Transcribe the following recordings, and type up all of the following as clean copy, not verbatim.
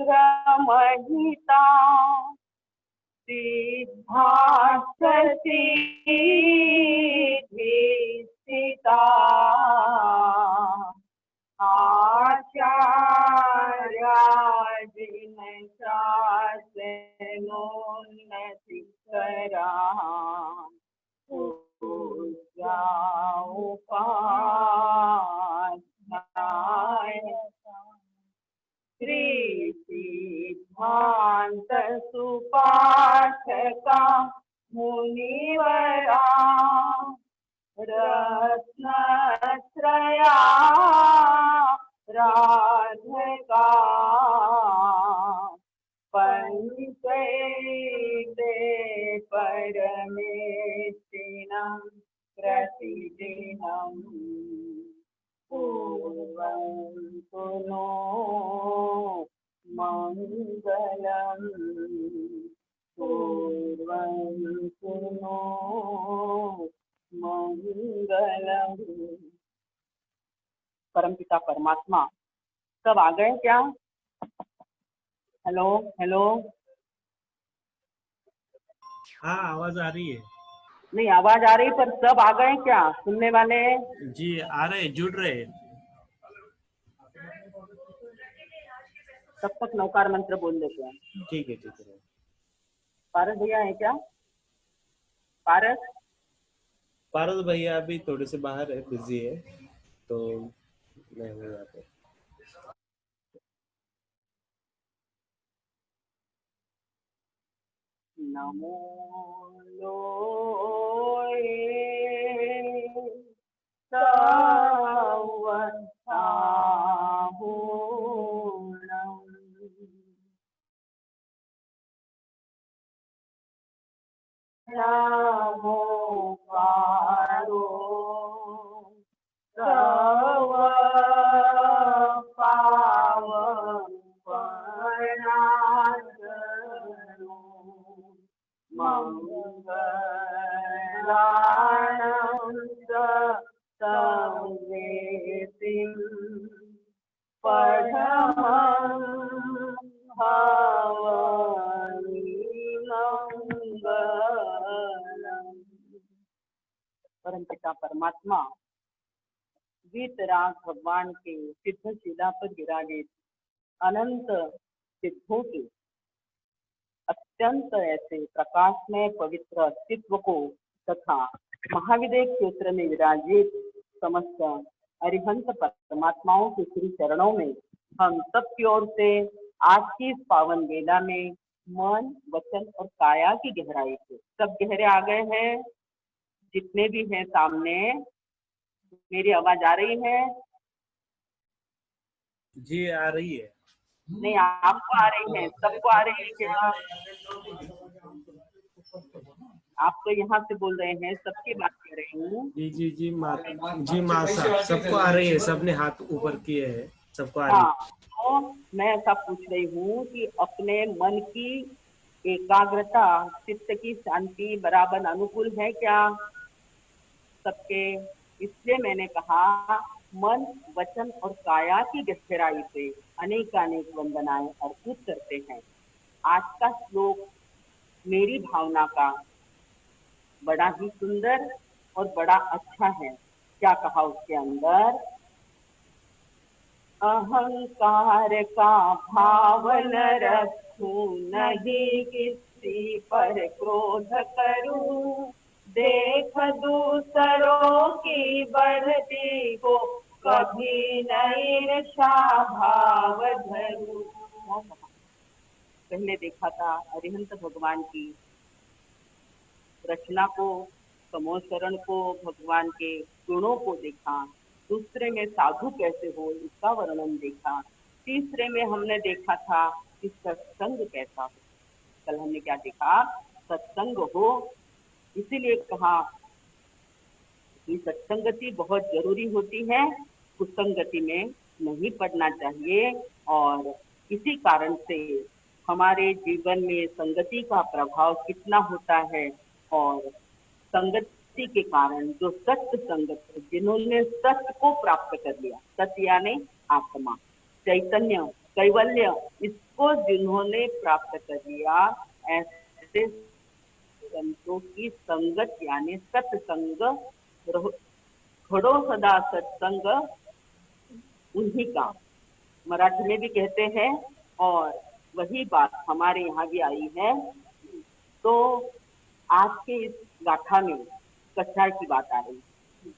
इंद्रमहिता सिद्धार्थसिद्धिस्थिता आचार्याजिनशासनोन्नतिकरा पूज्या उपाध्याय श्री सिद्धांत सुपाठका मुनिवरा रत्नत्रया राधका पंचैते परमेष्टिनं प्रतिदिनं पूर्वं पुनो मंगलम् पूर्वं पुनो मंगलम्। परमपिता परमात्मा सब आ गए क्या? Hello hello. हाँ आवाज आ रही है। नहीं आवाज आ रही पर सब आ गए क्या सुनने वाले? जी आ रहे, जुड़ रहे। तब तक नौकार मंत्र बोल लेते हैं। ठीक है। पारस भैया है क्या? पारस भैया अभी थोड़े से बाहर है, बिजी है, तो मैं हूँ यहाँ पे। नमो लोए सर्वसाहूणम् नमो पारो सर्वपावनपरायणो मंगलानं संवेतिं परमं हवनि मंगलम्। परमपिता परमात्मा वीतराग भगवान के सिद्ध शिला पर विराजित अनंत सिद्धों के अत्यंत ऐसे प्रकाशमय पवित्र अस्तित्व को तथा महाविदेह क्षेत्र में विराजित समस्त अरिहंत परमात्माओं के श्री चरणों में हम सबकी ओर से आज की इस पावन वेला में मन वचन और काया की गहराई से सब गहरे आ गए हैं। जितने भी हैं सामने, मेरी आवाज आ रही है? जी आ रही है। नहीं आपको आ रही है? सबको आ रही है क्या? आप तो यहाँ से बोल रहे हैं, सबकी बात कर रही हूँ। जी माँ साहब सबको आ रही है, सबने हाथ ऊपर किए हैं, सबको आ रही है। हाँ तो मैं ऐसा पूछ रही हूँ कि अपने मन की एकाग्रता, चित्त की शांति बराबर अनुकूल है क्या सबके? इसलिए मैंने कहा मन वचन और काया की गहराई से अनेकानेक वंदनाएं अर्पित करते हैं। आज का श्लोक मेरी भावना का बड़ा ही सुंदर और बड़ा अच्छा है। क्या कहा उसके अंदर? अहंकार का भाव न रखूं, नहीं किसी पर क्रोध करूं, देख दूसरों की बढ़ती को कभी न ईर्ष्या भाव धरूं। पहले देखा था अरिहंत भगवान की रचना को, समोचरण को, भगवान के गुणों को देखा। दूसरे में साधु कैसे हो इसका वर्णन देखा। तीसरे में हमने देखा था कि सत्संग कैसा हो। कल हमने क्या देखा? सत्संग हो। इसीलिए कहा कि सत्संगति बहुत जरूरी होती है, कुसंगति में नहीं पड़ना चाहिए। और इसी कारण से हमारे जीवन में संगति का प्रभाव कितना होता है। और संगति के कारण जो सत्य संगत, जिन्होंने सत्य को प्राप्त कर लिया, सत्य यानी आत्मा, चैतन्य, कैवल्य, इसको जिन्होंने प्राप्त कर लिया, ऐसे संतों की संगत यानी सत्संग, घड़ो सदा सत्संग उन्हीं का, मराठी में भी कहते हैं। और वही बात हमारे यहाँ भी आई है। तो आज के इस गाथा में कछाय की बात आ रही है।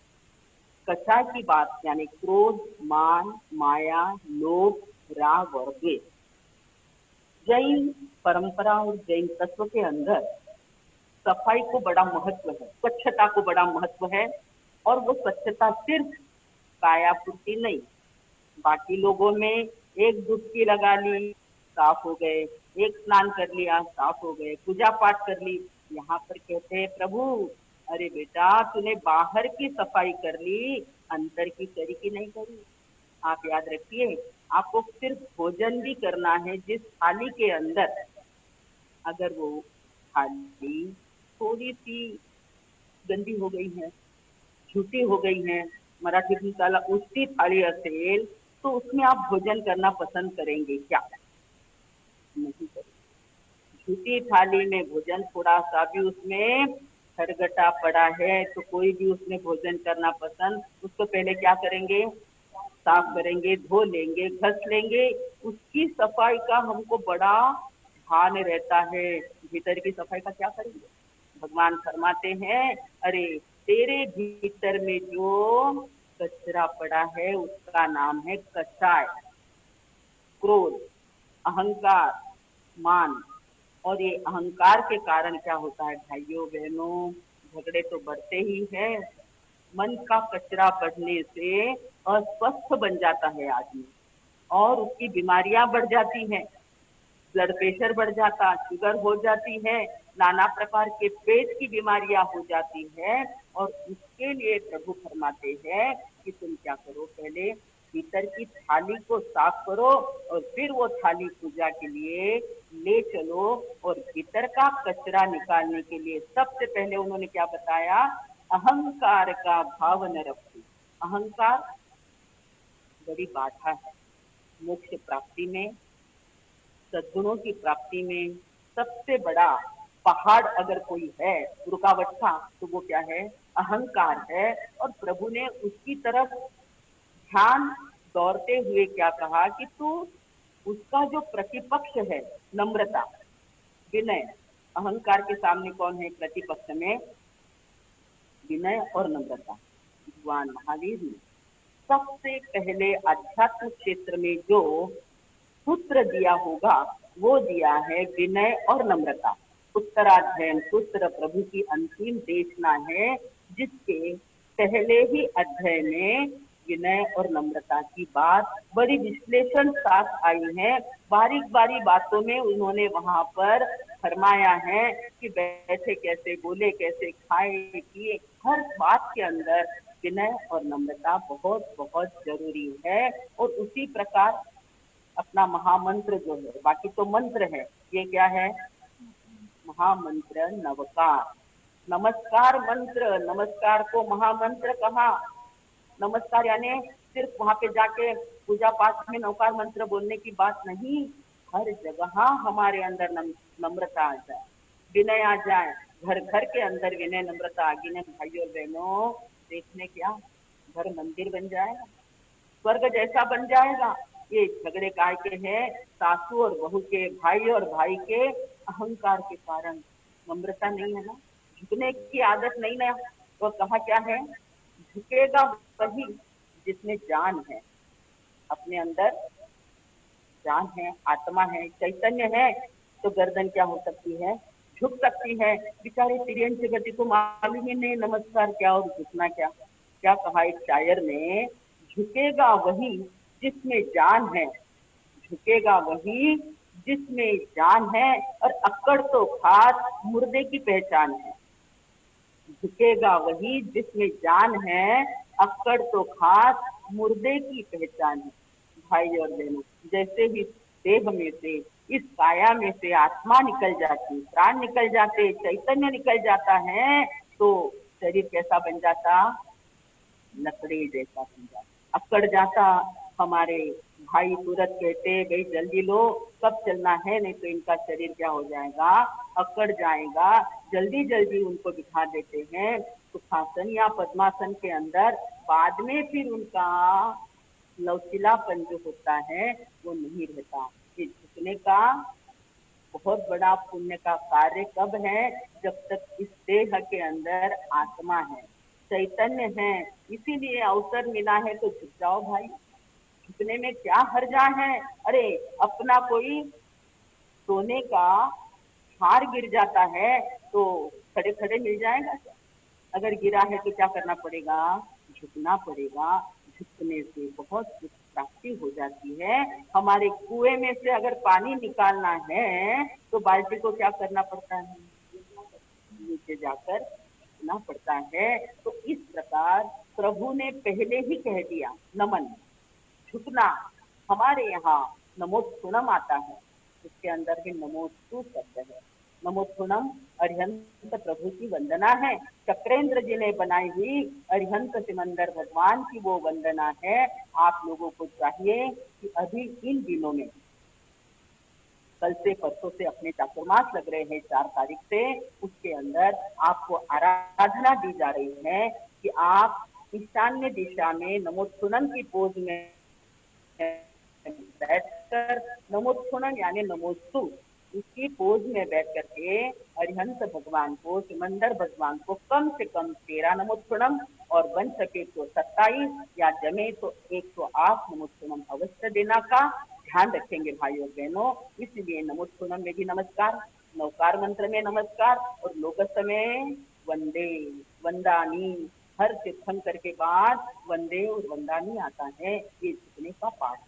कछाय की बात यानी क्रोध, मान, माया, लोभ, राग और द्वेष। जैन परंपरा और जैन तत्व के अंदर सफाई को बड़ा महत्व है, स्वच्छता को बड़ा महत्व है। और वो स्वच्छता सिर्फ कायापूर्ति नहीं, बाकी लोगों में एक डुबकी लगा ली साफ हो गए, एक स्नान कर लिया साफ हो गए, पूजा पाठ कर ली। यहाँ पर कहते हैं प्रभु, अरे बेटा तूने बाहर की सफाई कर ली, अंदर की करी कि नहीं करी। आप याद रखिए, आपको सिर्फ भोजन भी करना है। जिस थाली के अंदर अगर वो थाली थोड़ी सी गंदी हो गई है, झूठी हो गई है, मराठी में त्याला उष्टी थाली असेल, तो उसमें आप भोजन करना पसंद करेंगे क्या? नहीं करेंगे। झूठी थाली में भोजन, थोड़ा सा भी उसमें खरगटा पड़ा है तो कोई भी उसमें भोजन करना पसंद, उसको पहले क्या करेंगे? साफ करेंगे, धो लेंगे, घस लेंगे। उसकी सफाई का हमको बड़ा ध्यान रहता है। भीतर की सफाई का क्या करेंगे? भगवान फरमाते हैं, अरे तेरे भीतर में जो कचरा पड़ा है उसका नाम है कषाय। क्रोध, अहंकार, मान। और ये अहंकार के कारण क्या होता है भाइयों बहनों? झगड़े तो बढ़ते ही हैं। मन का कचरा बढ़ने से अस्वस्थ बन जाता है आदमी, और उसकी बीमारियां बढ़ जाती हैं। ब्लड प्रेशर बढ़ जाता, शुगर हो जाती है, नाना प्रकार के पेट की बीमारियां हो जाती है। और उसके लिए प्रभु फरमाते हैं कि तुम क्या करो, पहले भीतर की थाली को साफ करो और फिर वो थाली पूजा के लिए ले चलो। और भीतर का कचरा निकालने के लिए सबसे पहले उन्होंने क्या बताया? अहंकार का भाव न रखो। अहंकार बड़ी बाधा है मोक्ष प्राप्ति में, सद्गुणों की प्राप्ति में। सबसे बड़ा पहाड़ अगर कोई है रुकावट का, तो वो क्या है? अहंकार है। और प्रभु ने उसकी तरफ ध्यान दौड़ते हुए क्या कहा कि तू उसका जो प्रतिपक्ष है नम्रता, विनय। अहंकार के सामने कौन है प्रतिपक्ष में? विनय और नम्रता। भगवान महावीर ने सबसे पहले आध्यात्मिक क्षेत्र में जो सूत्र दिया होगा वो दिया है विनय और नम्रता। उत्तराध्ययन सूत्र प्रभु की अंतिम देशना है, जिसके पहले ही अध्याय में विनय और नम्रता की बात बड़ी विश्लेषण साथ आई है। बारीक बारीक बातों में उन्होंने वहां पर फरमाया है कि बैठे कैसे, बोले कैसे, खाए पिए, हर बात के अंदर विनय और नम्रता बहुत बहुत जरूरी है। और उसी प्रकार अपना महामंत्र जो है, बाकी तो मंत्र है, ये क्या है? महामंत्र नवकार, नमस्कार मंत्र। नमस्कार को महामंत्र कहा। नमस्कार यानी सिर्फ वहां पे जाके पूजा पाठ में नवकार मंत्र बोलने की बात नहीं, हर जगह हमारे अंदर नम्रता आ जाए, विनय आ जाए। घर घर के अंदर विनय नम्रता आ गई ना भाइयों बहनों, देखने क्या घर मंदिर बन जाएगा, स्वर्ग जैसा बन जाएगा। ये झगड़े काय के हैं? सासू और बहू के, भाई और भाई के अहंकार के कारण। नम्रता नहीं है ना, झुकने की आदत नहीं ना। वो कहा क्या है? झुकेगा वही जिसमें जान है, अपने अंदर जान है, आत्मा है, चैतन्य है, तो गर्दन क्या हो सकती है? झुक सकती है। बेचारे तिरियन से गति को मालूम ही नहीं नमस्कार क्या और झुकना क्या। क्या कहा एक शायर ने? झुकेगा वही जिसमें जान है, झुकेगा वही जिसमें जान है, और अक्कड़ तो खास मुर्दे की पहचान है। झुकेगा वही जिसमें जान है, अक्कड़ तो खास मुर्दे की पहचान है। भाई और बहनों, जैसे ही देह में से, इस काया में से आत्मा निकल जाती, प्राण निकल जाते, चैतन्य निकल जाता है, तो शरीर कैसा बन जाता? लकड़ी जैसा बन जाता, अकड़ जाता, हमारे भाई तुरंत कहते भाई जल्दी लो, कब चलना है, नहीं तो इनका शरीर क्या हो जाएगा, अकड़ जाएगा। जल्दी जल्दी उनको बिठा देते हैं सुखासन या पद्मासन के अंदर। बाद में फिर उनका लचीलापन जो होता है वो नहीं रहता। ये झुकने का बहुत बड़ा पुण्य का कार्य कब है, जब तक इस देह के अंदर आत्मा है, चैतन्य है। इसीलिए अवसर मिला है तो झुक जाओ भाई, झुकने में क्या हर्जा है। अरे अपना कोई सोने का हार गिर जाता है तो खड़े खड़े मिल जाएगा क्या? अगर गिरा है तो क्या करना पड़ेगा, झुकना पड़ेगा। झुकने से बहुत कुछ प्राप्ति हो जाती है। हमारे कुएं में से अगर पानी निकालना है तो बाल्टी को क्या करना पड़ता है, नीचे जाकर झुकना पड़ता है। तो इस प्रकार प्रभु ने पहले ही कह दिया नमन, झुकना। हमारे यहाँ नमोत्थुणम आता है, उसके अंदर भी नमोस्तु शब्द है। नमोत्थुणम अरिहंत प्रभु की वंदना है, चक्रेंद्र जी ने बनाई हुई अरिहंत सिमंदर भगवान की वो वंदना है। आप लोगों को चाहिए कि अभी इन दिनों में, कल से परसों से अपने चातुर्मास लग रहे हैं 4 तारीख से, उसके अंदर आपको आराधना दी जा रही है कि आप ईशान्य दिशा में नमोत्थुणम की पोज में बैठकर, नमोत्थुणम यानी नमोस्तु उसकी पोज में बैठ करके अरिहंत भगवान को, सिमंदर भगवान को कम से कम 13 नमोत्थुणम और बन सके तो 27 या जमे तो 108 नमोत्थुणम अवश्य देना का ध्यान रखेंगे भाइयों बहनों। इसलिए नमोत्थुणम में भी नमस्कार, नवकार मंत्र में नमस्कार और लोकस में वंदे वंदानी, हर तीर्थंकर के बाद वंदे और वंदानी आता है। ये झुकने का पाठ,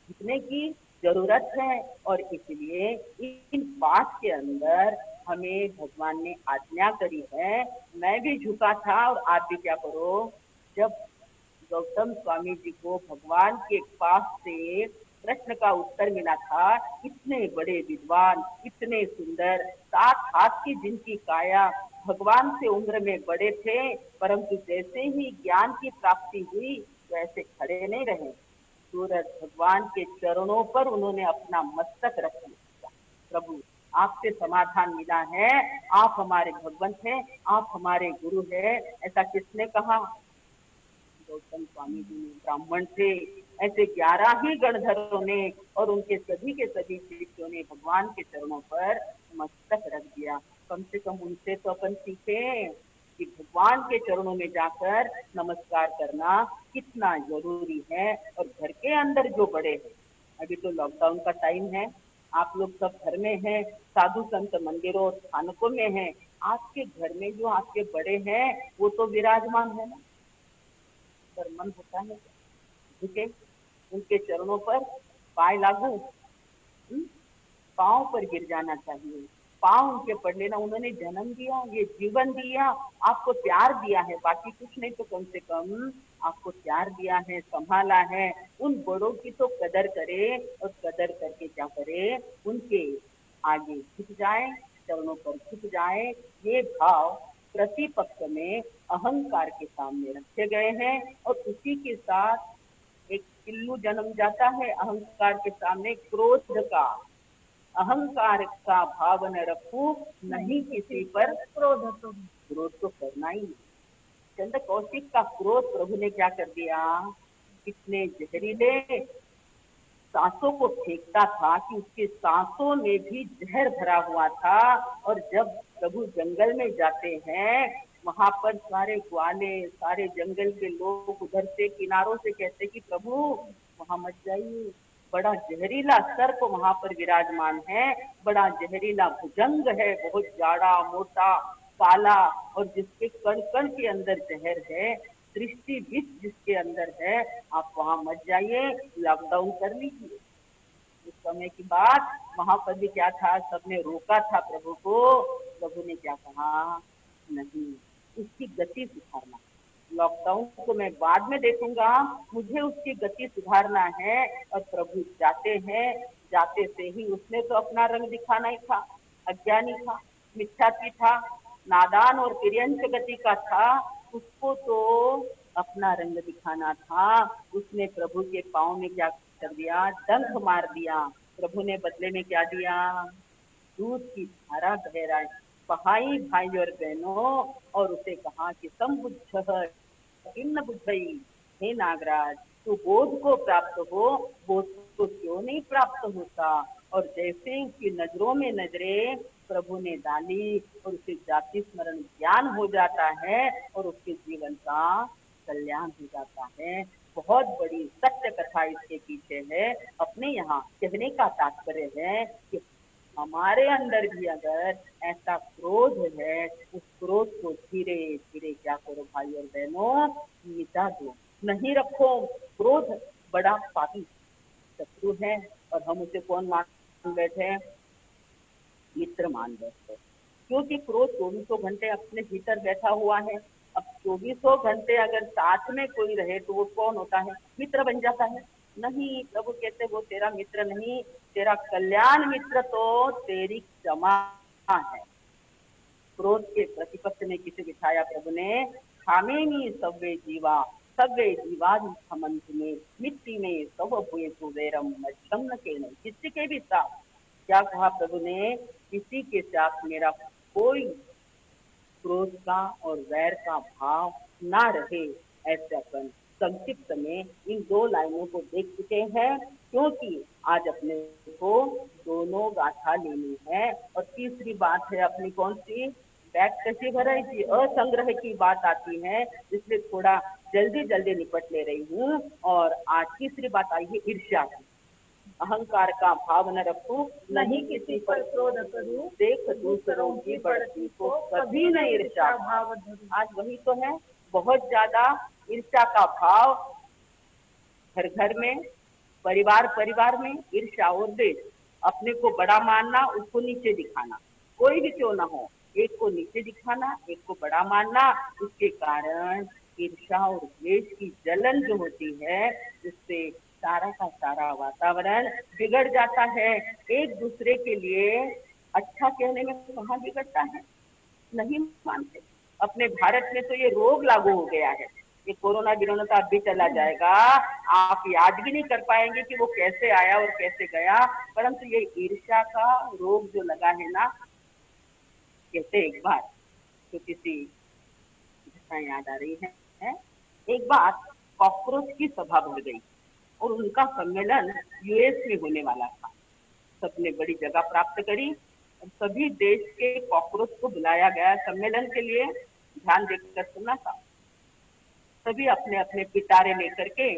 झुकने की जरूरत है। और इसलिए इन पाठ के अंदर हमें भगवान ने आज्ञा करी है। मैं भी झुका था और आप भी क्या करो, जब गौतम स्वामी जी को भगवान के पास से प्रश्न का उत्तर मिला था, इतने बड़े विद्वान, इतने सुंदर, 7 हाथ की जिनकी काया, भगवान से उम्र में बड़े थे, परंतु जैसे ही ज्ञान की प्राप्ति हुई वैसे खड़े नहीं रहे, सूरज भगवान के चरणों पर उन्होंने अपना मस्तक रख दिया। प्रभु आपसे समाधान मिला है, आप हमारे भगवंत हैं, आप हमारे गुरु हैं। ऐसा किसने कहा, गौतम स्वामी जी ने। ब्राह्मण थे, ऐसे 11 ही गणधरों ने और उनके सभी के सभी शिष्यों ने भगवान के चरणों पर मस्तक रख दिया। कम से कम उनसे तो अपन सीखे कि भगवान के चरणों में जाकर नमस्कार करना कितना जरूरी है। और घर के अंदर जो बड़े हैं, अभी तो लॉकडाउन का टाइम है, आप लोग सब घर में हैं, साधु संत मंदिरों और स्थानकों में हैं, आपके घर में जो आपके बड़े हैं वो तो विराजमान है ना, पर मन होता है झुके उनके चरणों पर, पाए लागू, पांव पर गिर जाना चाहिए, पांव उनके पड़ लेना। उन्होंने जन्म दिया, ये जीवन दिया, आपको प्यार दिया है, बाकी कुछ नहीं तो कम से कम आपको प्यार दिया है, संभाला है। उन बड़ों की तो कदर करे और कदर करके क्या करे, उनके आगे झुक जाए, चरणों पर झुक जाए। ये भाव प्रतिपक्ष में अहंकार के सामने रखे गए हैं और उसी के साथ एक पिल्लू जन्म जाता है अहंकार के सामने, क्रोध का। अहंकार का भाव न रखू, नहीं किसी पर क्रोध, तो क्रोध तो करना ही नहीं। चंद्र कौशिक का क्रोध प्रभु ने क्या कर दिया, कितने जहरीले सांसों को फेंकता था कि उसके सांसों में भी जहर भरा हुआ था। और जब प्रभु जंगल में जाते हैं, वहां पर सारे ग्वाले, सारे जंगल के लोग उधर से किनारों से कहते कि प्रभु वहां मत जाइए, बड़ा जहरीला सर्प वहां पर विराजमान है, बड़ा जहरीला भुजंग है, बहुत जाड़ा मोटा काला, और जिसके कण कण के अंदर जहर है, दृष्टि विष जिसके अंदर है, आप वहां मत जाइए, लॉकडाउन कर लीजिए। उस समय की बात, वहां पर भी क्या था, सबने रोका था प्रभु को। प्रभु ने क्या कहा, नहीं, उसकी गति सुधारना, लॉकडाउन को मैं बाद में देखूंगा, मुझे उसकी गति सुधारना है। और प्रभु जाते हैं, जाते से ही उसने तो अपना रंग दिखाना ही था, अज्ञानी था, मिथ्यात्वी था, नादान और तिर्यंच गति का था, उसको तो अपना रंग दिखाना था। उसने प्रभु के पांव में क्या कर दिया, डंक मार दिया। प्रभु ने बदले में क्या दिया? दूध की धारा बह रहा है। बहाई भाई और बहनों, और उसे कहा कि संबुद्ध किन्न बुद्धई, हे नागराज, तो बोध को प्राप्त हो, बोध को क्यों नहीं प्राप्त होता? और जैसे उसकी नजरों में नजरें प्रभु ने डाली और उसे जाति स्मरण ज्ञान हो जाता है और उसके जीवन का कल्याण हो जाता है। बहुत बड़ी सत्य कथा इसके पीछे है। अपने यहाँ कहने का तात्पर्य है कि हमारे अंदर भी अगर ऐसा क्रोध है, उस क्रोध को धीरे धीरे क्या करो भाई और बहनों, मिटा दो, नहीं रखो। क्रोध बड़ा पापी शत्रु है और हम उसे कौन मान बैठे? मित्र मान बैठे। क्योंकि क्रोध 24 घंटे अपने भीतर बैठा हुआ है। अब 24 घंटे अगर साथ में कोई रहे तो वो कौन होता है? मित्र बन जाता है। नहीं, प्रभु कहते वो तेरा मित्र नहीं, तेरा कल्याण मित्र तो तेरी क्षमा है। क्रोध के प्रतिपक्ष में किसे बिठाया प्रभु ने? खामेनी सव्वे जीवा, सव्वे जीवादि समंत में, मिट्टी में सब हुए सुवेरम मच्छम के नहीं। किसी के भी साथ क्या कहा प्रभु ने? किसी के साथ मेरा कोई क्रोध का और वैर का भाव ना रहे। ऐसे अपन संक्षिप्त में इन 2 लाइनों को देख चुके हैं, क्योंकि आज अपने को दोनों गाथा लेनी है। और तीसरी बात है अपनी कौन सी? बैग कैसी भराई की असंग्रह की बात आती है, इसलिए थोड़ा जल्दी जल्दी निपट ले रही हूँ। और आज तीसरी बात आई है ईर्ष्या की। अहंकार का भाव न रखूं, नहीं किसी पर क्रोध करूं, देख दूसरों की बढ़ती को कभी न ईर्ष्या भाव। आज वही तो है, बहुत ज्यादा ईर्ष्या का भाव घर घर में, परिवार परिवार में ईर्ष्या और द्वेष। अपने को बड़ा मानना, उसको नीचे दिखाना, कोई भी क्यों ना हो, एक को नीचे दिखाना, एक को बड़ा मानना। उसके कारण ईर्ष्या और द्वेष की जलन जो होती है, उससे सारा का सारा वातावरण बिगड़ जाता है। एक दूसरे के लिए अच्छा कहने में कहाँ बिगड़ता है? नहीं मानते। अपने भारत में तो ये रोग लागू हो गया है। ये कोरोना गिरोना तो अब भी चला जाएगा, आप याद भी नहीं कर पाएंगे कि वो कैसे आया और कैसे गया। परंतु ये ईर्ष्या का रोग जो लगा है ना, कहते एक बार तो किसी घटना याद आ रही है। एक बार कॉकरोच की सभा भर गई और उनका सम्मेलन यूएस में होने वाला था। सबने बड़ी जगह प्राप्त करी और सभी देश के कॉकरोच को बुलाया गया सम्मेलन के लिए। ध्यान देकर सुना था। सभी अपने अपने पिटारे लेकर के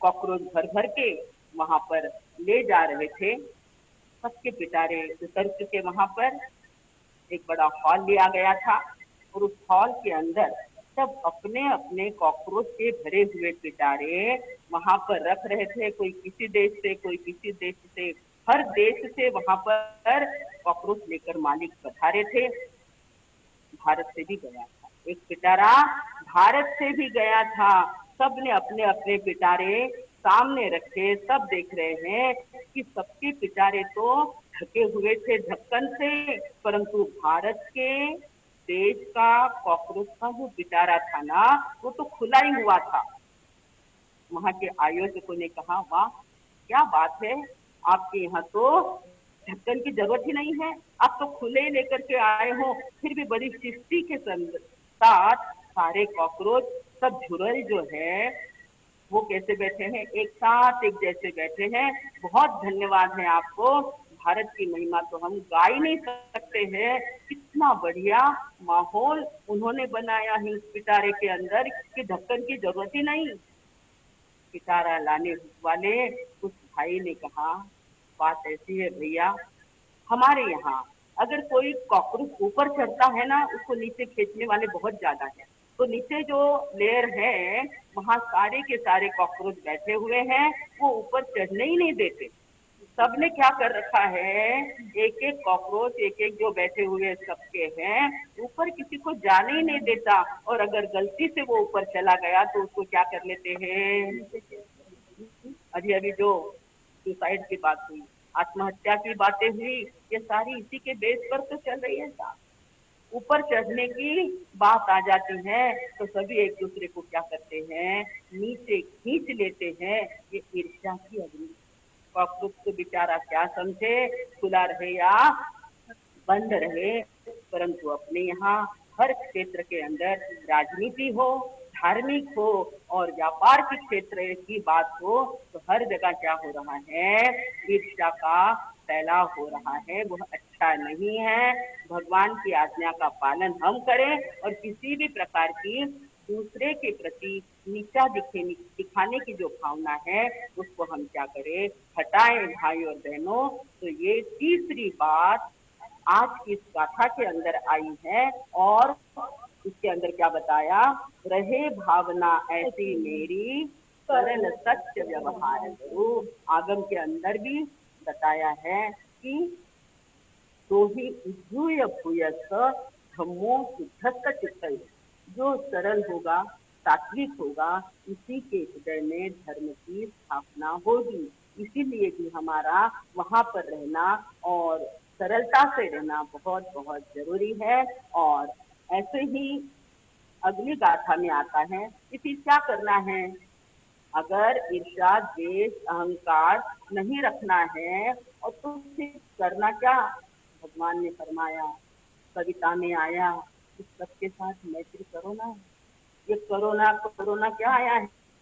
कॉकरोच भर भर के वहां पर ले जा रहे थे। सबके पिटारे उतर चुके। वहां पर एक बड़ा हॉल लिया गया था और उस हॉल के अंदर सब अपने अपने कॉकरोच के भरे हुए पिटारे वहां पर रख रहे थे। कोई किसी देश से, कोई किसी देश से, हर देश से वहां पर कॉकरोच लेकर मालिक पधारे थे। भारत से भी गया था एक पिटारा, भारत से भी गया था। सबने अपने अपने पिटारे सामने रखे, सब देख रहे हैं कि सबके पिटारे तो ढके हुए थे ढक्कन से, परंतु भारत के देश का कॉकरोच का जो पिटारा था ना, वो तो खुला ही हुआ था। वहां के आयोजकों ने कहा, वाह क्या बात है, आपके यहाँ तो ढक्कन की जरूरत ही नहीं है, आप तो खुले लेकर के आए हो। फिर भी बड़ी शिस्ती के साथ सारे कॉकरोच सब झुरल जो है वो कैसे बैठे हैं? एक साथ एक जैसे बैठे हैं। बहुत धन्यवाद है आपको, भारत की महिमा तो हम गा ही नहीं सकते हैं। कितना बढ़िया माहौल उन्होंने बनाया है उस पिटारे के अंदर कि ढक्कन की जरूरत ही नहीं। पिटारा लाने वाले उस भाई ने कहा, बात ऐसी है भैया, हमारे यहाँ अगर कोई कॉकरोच ऊपर चढ़ता है ना, उसको नीचे खींचने वाले बहुत ज्यादा हैं। तो नीचे जो लेयर है वहां सारे के सारे कॉकरोच बैठे हुए हैं, वो ऊपर चढ़ने ही नहीं देते। सबने क्या कर रखा है, एक एक कॉकरोच एक एक जो बैठे हुए सबके हैं ऊपर किसी को जाने ही नहीं देता। और अगर गलती से वो ऊपर चला गया तो उसको क्या कर लेते हैं? अभी अभी जो सुसाइड की बात हुई, आत्महत्या की बातें हुई, ये सारी इसी के बेस पर तो चल रही है साहब। ऊपर चढ़ने की बात आ जाती है तो सभी एक दूसरे को क्या करते हैं, नीचे खींच लेते हैं। ये ईर्ष्या की अग्नि। काकरूप तो बेचारा क्या समझे, खुला रहे या बंद रहे, परंतु अपने यहाँ हर क्षेत्र के अंदर, राजनीति हो, धार्मिक हो और व्यापार के क्षेत्र की बात हो, तो हर जगह क्या हो रहा है, ईर्ष्या का फैलाव हो रहा है। वह अच्छा नहीं है। भगवान की आज्ञा का पालन हम करें और किसी भी प्रकार की दूसरे के प्रति नीचा दिखाने की जो भावना है उसको हम क्या करें, हटाएं भाई और बहनों। तो ये तीसरी बात आज की इस गाथा के अंदर आई है। और इसके अंदर क्या बताया, रहे भावना ऐसी मेरी, सरल सत्य व्यवहार करो। आगम के अंदर भी बताया है कि तो ही उद्धूय भूयस धम्मो शुद्धस्त चित्त। जो सरल होगा, सात्विक होगा, इसी के हृदय में धर्म की स्थापना होगी। इसीलिए भी हमारा वहां पर रहना और सरलता से रहना बहुत बहुत जरूरी है। और ऐसे ही अगली गाथा में आता है कि फिर क्या करना है। अगर ईर्ष्या, द्वेष, अहंकार नहीं रखना है और तो फिर करना क्या। भगवान ने फरमाया, कविता में आया, इस सबके साथ मैत्री करो ना। ये कोरोना कोरोना क्या आया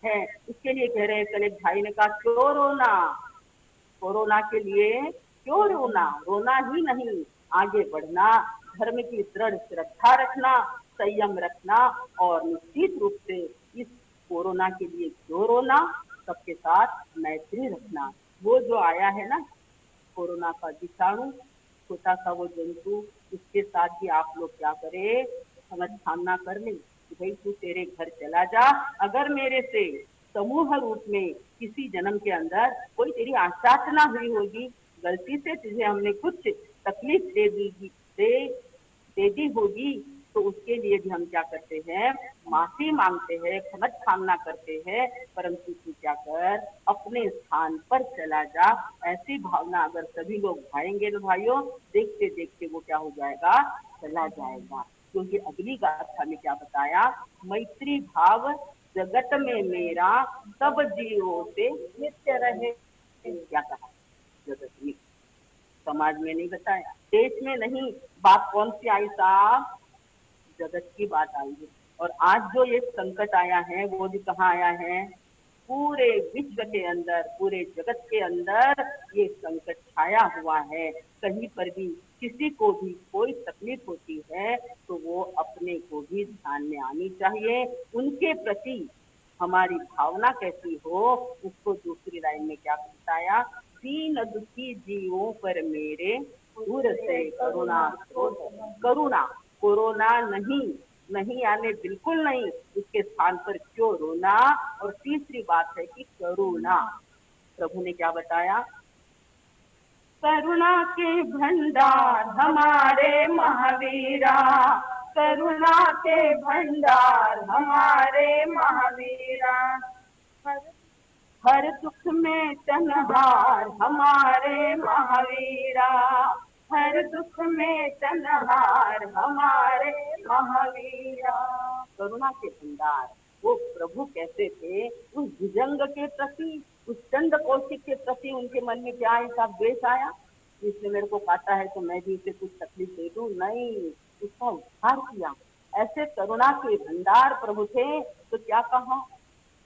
है, इसके लिए कह रहे हैं। कल एक भाई ने कहा क्यों रोना, कोरोना के लिए क्यों रोना, रोना ही नहीं, आगे बढ़ना, धर्म की दृढ़ श्रद्धा रखना, संयम रखना और निश्चित रूप से इस कोरोना के लिए क्यों रोना, सबके साथ मैत्री रखना। वो जो आया है ना कोरोना का विषाणु, छोटा सा वो जंतु, उसके साथ भी आप लोग क्या करें, समझ सामना कर ले कि भाई तू तेरे घर चला जा। अगर मेरे से समूह रूप में किसी जन्म के अंदर कोई तेरी आशाचना हुई होगी, गलती से तुझे हमने कुछ तकलीफ दे दी होगी, तो उसके लिए भी हम क्या करते हैं, माफी मांगते हैं, क्षमा कामना करते हैं। परंतु तू क्या कर, अपने स्थान पर चला जा। ऐसी भावना अगर सभी लोग भाएंगे तो भाइयों, देखते देखते वो क्या हो जाएगा, चला जाएगा। क्योंकि अगली गाथा में क्या बताया, मैत्री भाव जगत में मेरा, सब जीवों से नित्य रहे। क्या कहा, जगत में, समाज में नहीं बताया, देश में नहीं। बात कौन सी आई साहब, जगत की बात आई है। और आज जो ये संकट आया है वो भी कहाँ आया है, पूरे विश्व के अंदर, पूरे जगत के अंदर ये संकट छाया हुआ है। कहीं पर भी किसी को भी कोई तकलीफ होती है तो वो अपने को भी ध्यान में आनी चाहिए। उनके प्रति हमारी भावना कैसी हो, उसको दूसरी लाइन में क्या बताया, दीन दुखी जीवों पर मेरे दूर से करुणा। करुणा, कोरोना नहीं, नहीं आने बिल्कुल नहीं, उसके स्थान पर क्यों रोना। और तीसरी बात है कि करुणा, प्रभु ने क्या बताया, करुणा के भंडार हमारे महावीरा, करुणा के भंडार हमारे महावीरा, हर दुख में तनहार हमारे महावीरा, हर दुख में तनहार हमारे महावीरा। करुणा के भंडार, वो प्रभु कैसे थे, उस भुजंग के प्रति, उस चंड कौशिक के प्रति उनके मन में क्या ऐसा द्वेष आया, इसने मेरे को काटा है तो मैं भी इसे कुछ तकलीफ दे दूं, नहीं, उसका उद्धार किया। ऐसे करुणा के भंडार प्रभु थे। तो क्या कहा,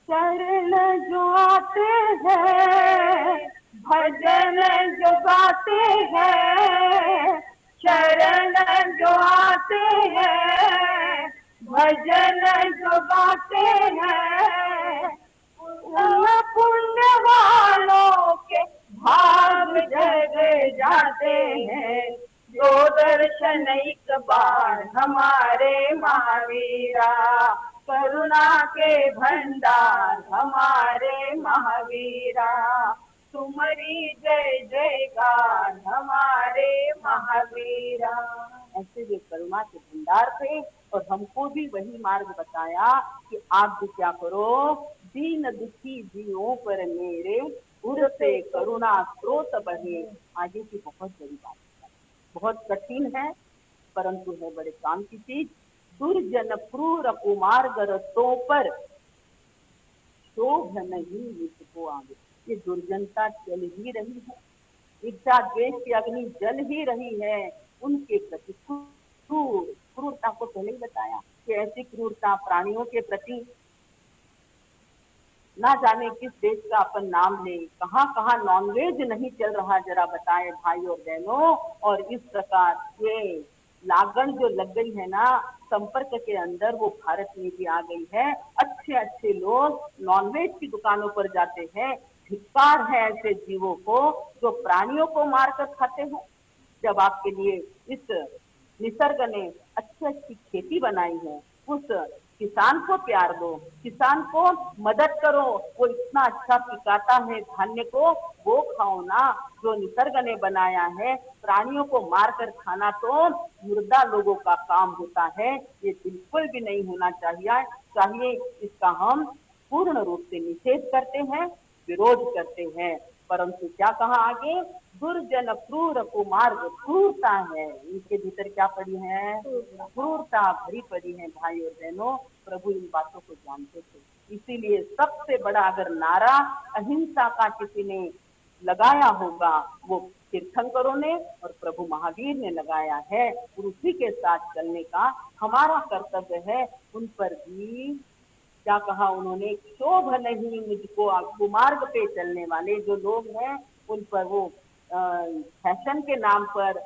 शरण जो आते हैं, भजन जो गाते हैं, शरण जो आते हैं, भजन जो गाते हैं, उन पुण्य वालों के भाग जग जाते हैं, जो दर्शन एक बार हमारे महावीरा, करुणा के भंडार हमारे महावीरा, तुम्हारी जय जयकार हमारे महावीरा। ऐसे वे करुणा के भंडार थे और हमको भी वही मार्ग बताया कि आप भी क्या करो, दीन दुखी जीवों पर मेरे उर से करुणा स्रोत बहे। आगे की बहुत बड़ी बात है, बहुत कठिन है, परंतु है बड़े काम की चीज। दुर्जन क्रूर कुमार गरस्तों पर शोभ नहीं मुझको आगे। ये दुर्जनता चल ही रही है, इच्छा द्वेष की अग्नि जल ही रही है उनके प्रति। क्रूरता को पहले ही बताया कि ऐसी क्रूरता प्राणियों के प्रति, ना जाने किस देश का अपन नाम ले, कहाँ कहाँ नॉनवेज नहीं चल रहा जरा बताए भाई और बहनों। और इस प्रकार ये लागण जो लग गई है ना संपर्क के अंदर, वो भारत में भी आ गई है। अच्छे अच्छे लोग नॉनवेज की दुकानों पर जाते हैं। धिक्कार है ऐसे जीवों को जो प्राणियों को मारकर खाते हैं। जब आपके लिए इस निसर्ग ने अच्छी अच्छी खेती बनाई है, उस किसान को प्यार दो, किसान को मदद करो, वो इतना अच्छा पिकाता है धान्य को, वो खाओ ना जो निसर्ग ने बनाया है। प्राणियों को मार कर खाना तो मुर्दा लोगों का काम होता है, ये बिल्कुल भी नहीं होना चाहिए। इसका हम पूर्ण रूप से निषेध करते हैं, विरोध करते हैं। परंतु क्या कहा आगे, दुर्जन क्रूर कुमार्ग, क्रूरता है इनके भीतर, क्या पड़ी है, क्रूरता भरी पड़ी है भाई और बहनों। प्रभु इन बातों को जानते थे, इसीलिए सबसे बड़ा अगर नारा अहिंसा का किसी ने लगाया होगा वो तीर्थंकरों ने और प्रभु महावीर ने लगाया है। उसी के साथ चलने का हमारा कर्तव्य है। उन पर भी क्या कहा उन्होंने, शोभ नहीं मुझको, कुमार्ग पे चलने वाले जो लोग हैं उन पर वो फैशन के नाम पर,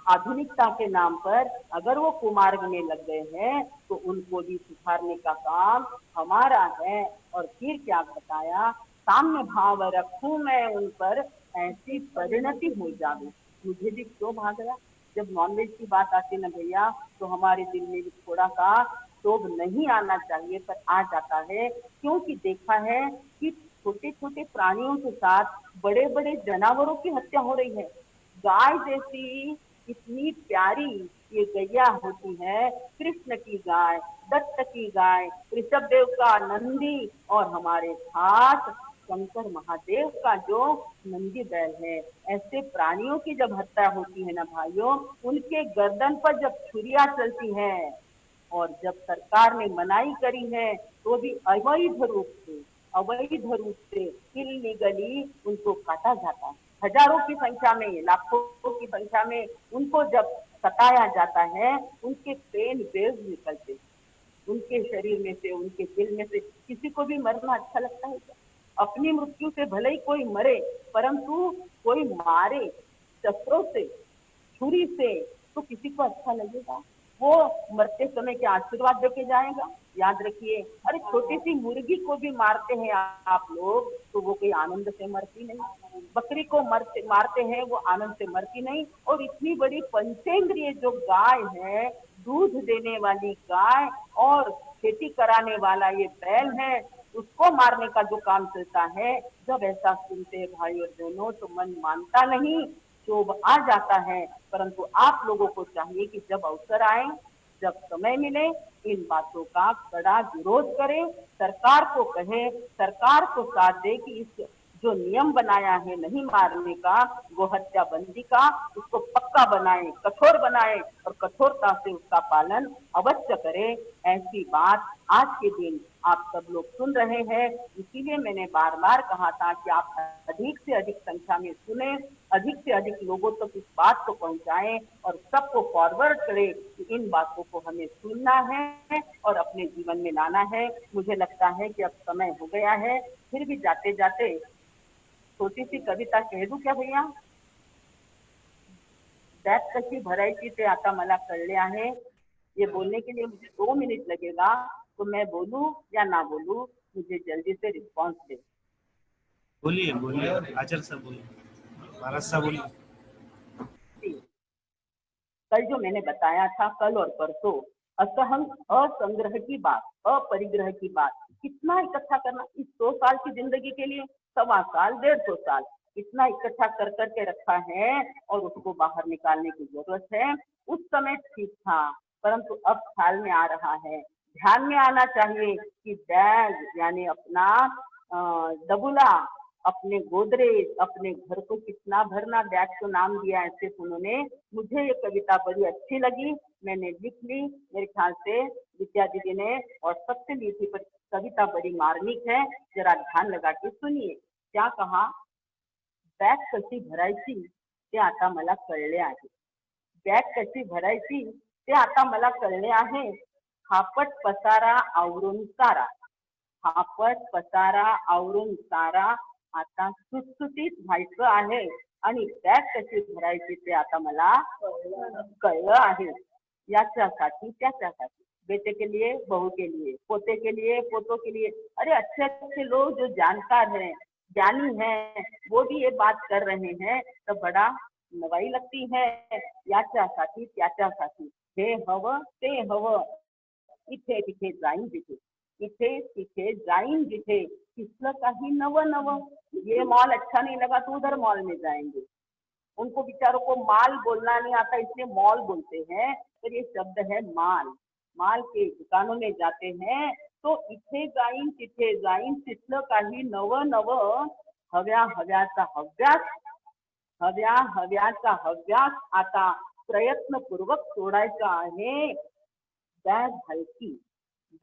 आधुनिकता के नाम पर अगर वो कुमार्ग में लग गए हैं तो उनको भी सुधारने का काम हमारा है। और फिर क्या बताया, साम्य भाव रखूं मैं उन पर, ऐसी परिणति हो जावे। मुझे भी क्षोभ आ गया जब नॉनवेज की बात आती ना भैया, तो हमारे दिल में भी थोड़ा सा क्षोभ नहीं आना चाहिए पर आ जाता है। क्योंकि देखा है कि छोटे छोटे प्राणियों के साथ बड़े बड़े जानवरों की हत्या हो रही है। गाय जैसी इतनी प्यारी ये गैया होती है, कृष्ण की गाय, दत्त की गाय, ऋषभदेव का नंदी और हमारे साथ शंकर महादेव का जो नंदी बैल है, ऐसे प्राणियों की जब हत्या होती है ना भाइयों, उनके गर्दन पर जब छुरियां चलती है और जब सरकार ने मनाही करी है तो भी अवैध रूप से इल्लीगली उनको काटा जाता है। हजारों की संख्या में, लाखों की संख्या में उनको जब सताया जाता है, उनके पेन वेव्स निकलते, उनके शरीर में से, उनके दिल में से। किसी को भी मरना अच्छा लगता है क्या? अपनी मृत्यु से भले ही कोई मरे, परंतु कोई मारे शस्त्रों से, छुरी से, तो किसी को अच्छा लगेगा? वो मरते समय क्या आशीर्वाद देके जाएगा? याद रखिए। अरे छोटी सी मुर्गी को भी मारते हैं आप लोग तो वो कोई आनंद से मरती नहीं। बकरी को मारते हैं, वो आनंद से मरती नहीं। और इतनी बड़ी पंचेंद्रिय जो गाय है, दूध देने वाली गाय और खेती कराने वाला ये बैल है, उसको मारने का जो काम चलता है, जब ऐसा सुनते हैं भाई और बहनों तो मन मानता नहीं, क्षोभ आ जाता है। परंतु आप लोगों को चाहिए कि जब अवसर आए, जब समय मिले, इन बातों का कड़ा विरोध करें, सरकार को कहे, सरकार को साथ दे कि इस जो नियम बनाया है नहीं मारने का, गोहत्या बंदी का, उसको पक्का बनाए, कठोर बनाए और कठोरता से उसका पालन अवश्य करे। ऐसी बात आज के दिन आप सब लोग सुन रहे हैं। इसीलिए मैंने बार बार कहा था कि आप अधिक से अधिक संख्या में सुने, अधिक से अधिक लोगों तक इस बात को पहुंचाएं और सबको फॉरवर्ड करें कि इन बातों को हमें सुनना है और अपने जीवन में लाना है। मुझे लगता है कि अब समय हो गया है, फिर भी जाते जाते छोटी सी कविता कह दूं क्या भैया? दैत कशी भरायची ते आता मला कळले आहे। ये बोलने के लिए मुझे 2 मिनट लगेगा, तो मैं बोलूं या ना बोलूं, मुझे जल्दी से रिस्पॉन्स दे। बोलिए बोलिए, आचर साहब बोलिए, महाराज साहब बोलिए। कल जो मैंने बताया था, कल और परसों, असंग्रह की बात, अपरिग्रह की बात, कितना इकट्ठा करना इस 100 साल की जिंदगी के लिए, 1.25 साल, 150 साल, इतना इकट्ठा कर करके रखा है और उसको बाहर निकालने की जरूरत है। उस समय ठीक था, परंतु अब ख्याल में आ रहा है, ध्यान में आना चाहिए कि बैग यानी अपना दबुला अपने गोदरेज, अपने घर को कितना भरना, बैग को नाम दिया है सिर्फ उन्होंने। मुझे ये कविता बड़ी अच्छी लगी, मैंने लिख ली। मेरे ख्याल से विद्या दीदी ने और सबसे ली थी, पर कविता बड़ी मार्मिक है, जरा ध्यान लगा के सुनिए। क्या कहा? बॅग कशी भरायची ते आता मला कळले आहे. बॅग कशी भरायची ते आता मला कळले आहे. फापट पसारा आवरून सारा, फापट पसारा आवरून सारा आता सुटसुटीत व्हायचं आहे. आणि बॅग कशी भरायची ते आता मला कळलं आहे. याच्यासाठी त्याच्यासाठी, बेटे के लिए, बहू के लिए, पोते के लिए, पोतों के लिए, अरे अच्छे अच्छे लोग जो जानकार हैं, ज्ञानी हैं, वो भी ये बात कर रहे हैं, तो बड़ा नवाई लगती है. याच्यासाठी त्याच्यासाठी, हे हवं ते हवं, इथे तिथे जाईन जिथे, इथे तिथे जाईन जिथे, किसलं काही नवं नवं. ये मॉल अच्छा नहीं लगा तो उधर मॉल में जाएंगे. उनको बेचारों को माल बोलना नहीं आता, इसलिए मॉल बोलते हैं. पर ये शब्द है माल. माल के दुकानों में जाते हैं तो इथे जाईन तिथे जाईन, तिथलं काही नवं नवं. हव्या हव्याचा हव्यास, हव्या हव्याचा हव्यास आता प्रयत्नपूर्वक सोडायचा आहे. बॅग हलकी,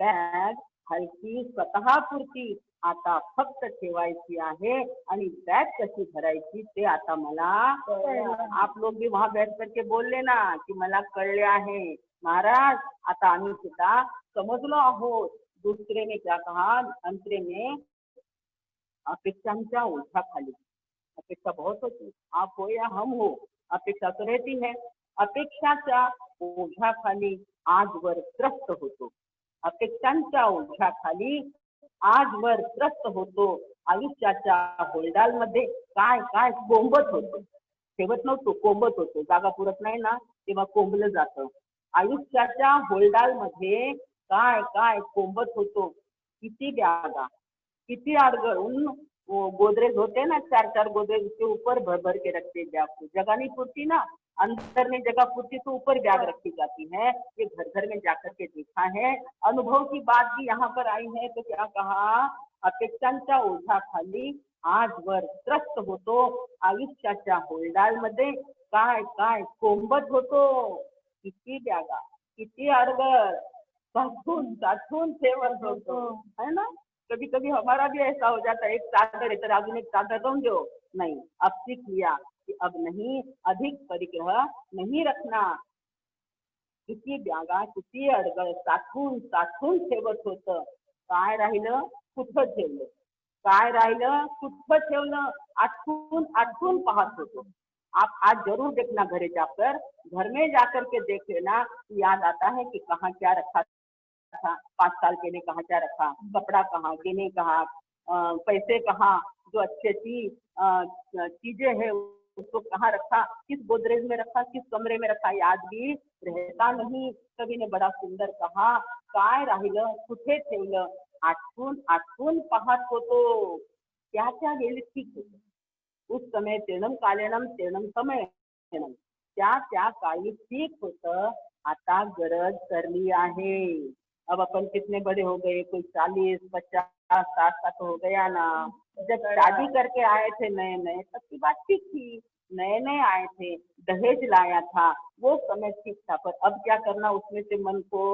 बॅग हलकी स्वतःपुरती आता फक्त ठेवायची आहे. आणि बॅग कशी भरायची ते आता मला, आप लोग भी वहां बैठ करके बोलले ना की मला कळले आहे महाराज, आता आम्ही सुद्धा समजलो आहोत. दूसरे ने क्या कहा, अंतरे ने, अपेक्षांच्या ओझ्याखाली, अपेक्षा बहुत होती, आप हो या हम हो, अपेक्षा तो रहती है. अपेक्षाच्या ओझ्याखाली आजवर त्रस्त होतो, अपेक्षांच्या ओझ्याखाली आजवर त्रस्त होतो. आयुष्याच्या होलडालमध्ये काय काय कोंबत होतो, ठेवत नव्हतो, कोंबत होतो. जागा पुरत नाही ना तेव्हा कोंबलं जातं. आयुष्याच्या होलडालमध्ये काय काय कोंबत होतो. किती बॅगा, किती अडगळून गोदरेज होते ना, 4-4 गोदरेज, उसके ऊपर भर भर के रखते बैग को. जगह नहीं पूछती ना, अंदर में जगह पूछती तो ऊपर बैग रखी जाती है. ये घर घर में जाकर के देखा है, अनुभव की बात भी यहाँ पर आई है. तो क्या कहा, अपेक्षांच्या ओझ्याखाली आजवर त्रस्त होतो. आयुष्याच्या होलडालमध्ये काय काय कोंबत होतो. किती बॅगा, किती अडगळ साठून साठून ठेवत होतो, है ना. कभी कभी हमारा भी ऐसा हो जाता है, एक चादर है तो अजून एक चादर दो दो, नहीं, अब सीख लिया कि अब नहीं, अधिक परिग्रह नहीं रखना. किती बॅगा, किती अडगळ साठून साठून ठेवत होतं. काय राहिलं, कुठं ठेवलं, काय राहिलं, कुठं ठेवलं, आठवून आठवून पाहत होतो. आप आज जरूर देखना घरे जाकर, घर में जाकर के देख लेना, याद आता है कि कहाँ क्या रखा था. 5 साल पहले कहाँ क्या रखा, कपड़ा कहाँ, गेने कहाँ, पैसे कहाँ, जो अच्छी अच्छी चीजें हैं उसको कहाँ रखा, किस गोदरेज में रखा, किस कमरे में रखा, याद भी रहता नहीं. कवि ने बड़ा सुंदर कहा, काय राहिलं, कुठे ठेवलं, आठवून आठवून पाहत होतो. क्या क्या वेळी ठीक होतं. उस समय तेणम कालेणम तेणम समयणम, त्या त्या काळी ठीक होतं. आता गरज करली आहे. अब अपन कितने बड़े हो गए, कोई 40, 50, 60 का तो हो गया ना. जब शादी करके आए थे नए नए, तब की बात ठीक थी, नए नए आए थे, दहेज लाया था, वो समय ठीक था. पर अब क्या करना, उसमें से मन को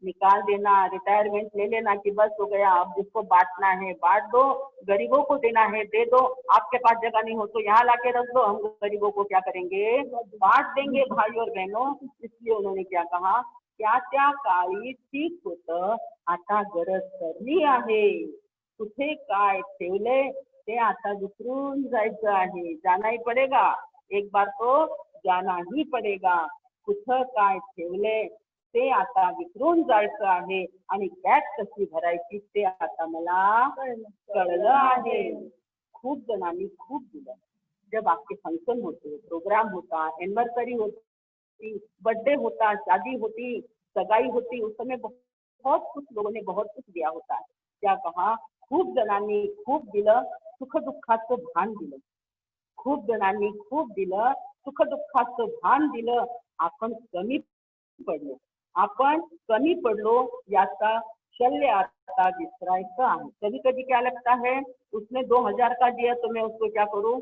निकाल देना, रिटायरमेंट ले लेना कि बस हो गया, अब जिसको बांटना है बांट दो, गरीबों को देना है दे दो. आपके पास जगह नहीं हो तो यहाँ लाके रख दो, हम गरीबों को क्या करेंगे, बांट देंगे भाई और बहनों. इसलिए उन्होंने क्या कहा, त्या त्या काळी ठीक होतं, आता गरज करली आहे. कुठे काय ठेवले ते आता विसरून जायचं आहे. जाना ही पडेगा, एक बार तो जाना ही पडेगा. कुठं काय ठेवले ते आता विसरून जायचं आहे. आणि बॅग कशी भरायची ते आता मला कळलं आहे. खूप जणांनी खूप दिलं. जब आपके फंक्शन होते, प्रोग्राम होता, एनिवर्सरी होती, बर्थडे होता, शादी होती, सगाई होती, उस समय बहुत कुछ लोगों ने बहुत कुछ दिया होता है. क्या कहा, खूप जणांनी खूप दिलं, सुख दुःखाचं भान दिलं. खूप जणांनी खूप दिलं, सुख दुःखाचं भान दिलं. आपण कमी पडलो, आपण कमी पडलो याचा शल्य आता विसरायचं आहे। कभी कभी क्या लगता है उसने 2000 का दिया तो मैं उसको क्या करूं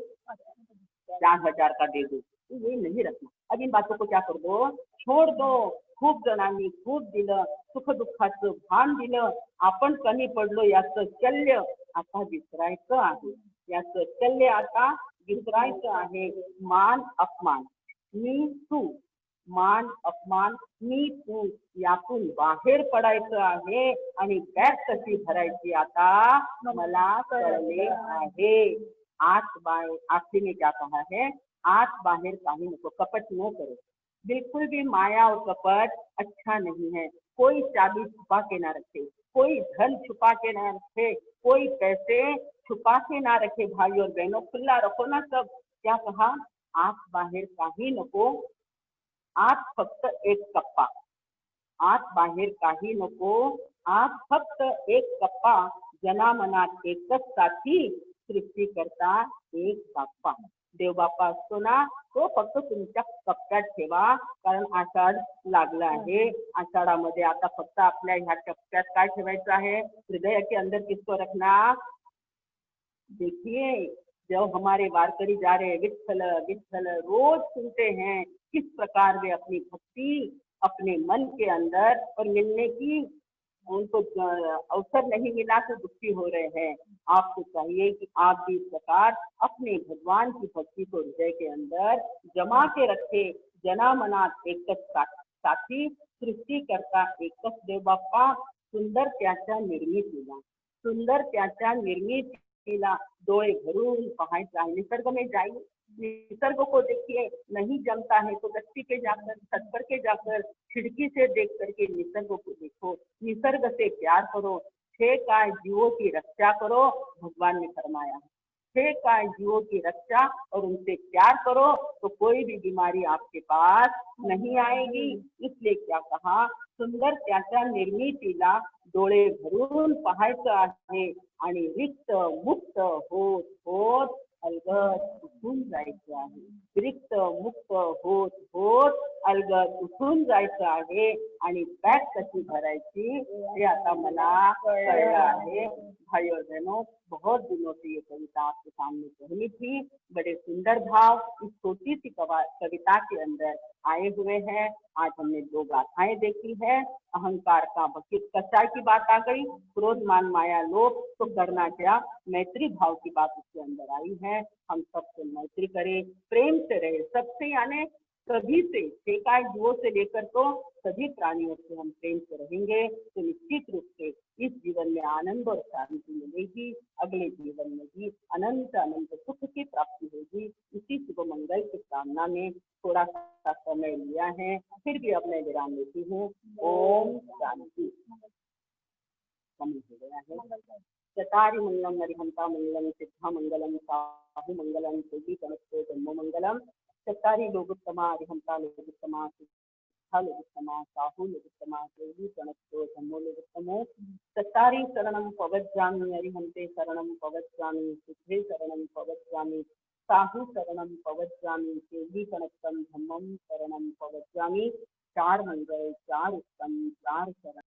4000 का दे दूं, तो ये नहीं रखना। अब इन बातों को क्या कर दो, छोड़ दो। खूप जणांनी खूप दिलं, सुख दुःखाचं भान दिलं, आपण कमी पडलो याचं शल्य आता विसरायचं आहे। याचं शल्य आता विसरायचं आहे। मान अपमान मी तू, मान अपमान मी तू यातून बाहेर पडायचं आहे आणि बॅग कशी भरायची आता मला कळले आहे। आत बाहेर आखिर में क्या कहा है, आत बाहर काही नको, कपट न करो। बिल्कुल भी माया और कपट अच्छा नहीं है। कोई चाबी छुपा के ना रखे, कोई धन छुपा के ना रखे, कोई पैसे छुपा के ना रखे। भाई और बहनों खुला रखो ना सब। क्या कहा, आत बाहेर काही नको, आत फक्त एक कप्पा, आत बाहेर काही नको, आत फक्त एक कप्पा, जनामनात एकच साथी, सृष्टी करता एक बाप्पा। देव बाप्पा असतो ना तो फक्त तुमच्या कप्प्यात ठेवा, कारण आषाढ लागला आहे। आषाढामध्ये आता फक्त आपल्या ह्या कप्प्यात काय ठेवायचं आहे, हृदय के अंदर किसको रखना। देखिए जब हमारे वारकरी जा रहे विठ्ठल विठ्ठल रोज सुनते हैं किस प्रकार वे अपनी भक्ति अपने मन के अंदर और मिलने की उनको अवसर नहीं मिला तो दुखी हो रहे हैं। आपको चाहिए कि आप भी इस प्रकार अपने भगवान की भक्ति को हृदय के अंदर जमा के रखे। जना मनात एकच साथी, सृष्टी करता एकच देव बाप्पा। सुंदर त्याच्या निर्मितीला, सुंदर त्याच्या निर्मितीला डोळे भरून पाहायचं आहे। निसर्ग में जाइए, निसर्ग को देखिए, नहीं जमता है तो गच्ची पे जाकर, छत पर के जाकर, खिड़की से देख करके निसर्ग को देखो, निसर्ग से प्यार करो। छह काय जीवों की रक्षा करो, भगवान ने फरमाया है। छह काय जीवों की रक्षा और उनसे प्यार करो तो कोई भी बीमारी आपके पास नहीं आएगी। इसलिए क्या कहा, सुंदर त्याच्या निर्मितीला डोळे भरून पाहायचं आहे आणि रिक्त मुक्त होत होत अलगद उठून जायचं आहे। रिक्त मुक्त होत होत अलगद उठून जायचं आहे आणि बॅग कशी भरायची हे आता मला कळलं आहे। भाई और बहनों, बहुत दिनों से ये कविता आपके सामने पहनी थी। बड़े सुंदर भाव इस छोटी सी कविता के अंदर आए हुए हैं। आज हमने दो गाथाएं देखी है। अहंकार का बकित कचाई की बात आ गई, क्रोध मान माया लोभ तो करना क्या, मैत्री भाव की बात उसके अंदर आई है। हम सबसे मैत्री करें, प्रेम से रहे सबसे, यानी सभी से, एकाएक जीवों से लेकर तो सभी प्राणियों से हम प्रेम से रहेंगे तो निश्चित रूप से इस जीवन में आनंद और शांति मिलेगी। अगले जीवन में भी अनंत अनंत सुख की प्राप्ति होगी। इसी शुभ मंगल की कामना में थोड़ा सा समय लिया है, फिर भी अब मैं विराम लेती हूँ। ओम शांति। समय हो गया है। चतारि मंगलम अरिहंता मंगलम सिद्धा मंगलम साहु मंगलम देवी गणपतो जन्मो मंगलम। चतारि लोकोत्तमा अरिहंता लोकोत्तमा सिद्धा लोकोत्तमा साहु लोकोत्तमा देवी गणपतो जन्मो लोकोत्तमो। चतारि शरणं पवज्जामि अरिहंते शरणं पवज्जामि सिद्धे शरणं पवज्जामि साहु शरणं पवज्जामि देवी गणपतं धम्मं शरणं पवज्जामि। चार मंगल, चार उत्तम, चार शरण।